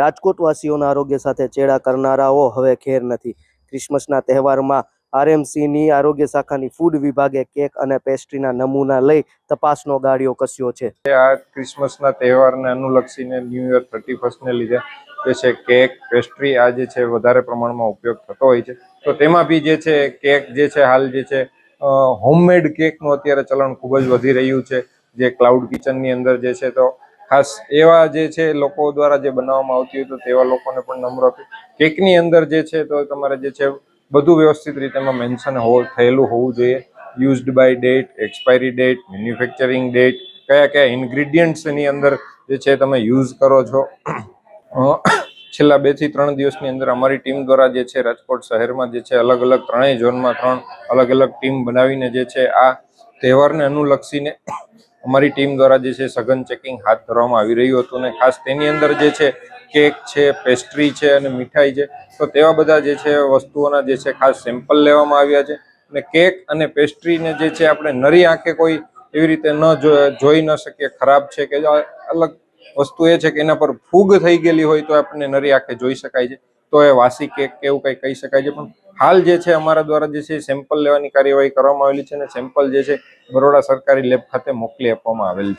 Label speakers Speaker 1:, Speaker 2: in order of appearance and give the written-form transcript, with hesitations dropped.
Speaker 1: રાજકોટવાસીઓના આરોગ્ય સાથે ચેડા કરનારાઓ હવે ખેર નથી. ક્રિસમસના તહેવારમાં આરએમસીની આરોગ્ય શાખાની ફૂડ વિભાગે કેક અને પેસ્ટ્રીના નમૂના લઈ તપાસનો ગાળિયો કસ્યો છે.
Speaker 2: આ ક્રિસમસના તહેવારને અનુલક્ષીને ન્યૂ યર 31st લીધે જે છે કેક પેસ્ટ્રી આ જે છે વધારે પ્રમાણમાં ઉપયોગ થતો હોય છે. તો તેમાં બી જે છે કેક જે છે હાલ જે છે હોમમેડ કેકનું અત્યારે ચલણ ખૂબ જ વધી રહ્યું છે, જે ક્લાઉડ કિચનની અંદર જે છે. તો ખાસ એવા જે છે લોકો દ્વારા જે બનાવવામાં આવતી હોય તો તેવા લોકોને પણ નમ્ર અપીલ, કેકની અંદર જે છે તો તમારે જે છે બધું વ્યવસ્થિત રીતે એમાં મેન્શન થયેલું હોવું જોઈએ. Used by date, expiry date, manufacturing date, કયા કયા ઇન્ગ્રીડિયન્ટ્સ એની અંદર જે છે તમે યુઝ કરો છો. છેલ્લા 2 થી 3 દિવસની અંદર અમારી ટીમ દ્વારા જે છે રાજકોટ શહેરમાં જે છે અલગ અલગ 3 ઝોનમાં 3 અલગ અલગ ટીમ બનાવીને જે છે આ તહેવારને અનુલક્ષીને અમારી ટીમ દ્વારા જે છે સઘન ચેકિંગ હાથ ધરવામાં આવી રહ્યું હતું. અને ખાસ તેની અંદર જે છે કેક છે, પેસ્ટ્રી છે અને મીઠાઈ છે, તો તેવા બધા જે છે વસ્તુઓના જે છે ખાસ સેમ્પલ લેવામાં આવ્યા છે. અને કેક અને પેસ્ટ્રીને જે છે આપણે નરી આંખે કોઈ એવી રીતે ન જોઈ ન શકીએ ખરાબ છે કે અલગ વસ્તુ એ છે કે એના પર ફૂગ થઈ ગયેલી હોય તો આપણને નરી આંખે જોઈ શકાય છે, તો એ વાસી કેક કે એવું કંઈ કહી શકાય છે. પણ હાલ જે છે અમારા દ્વારા જે છે સેમ્પલ લેવાની કાર્યવાહી કરવામાં આવેલી છે અને સેમ્પલ જે છે બરોડા સરકારી લેબ ખાતે મોકલી આપવામાં આવેલ છે.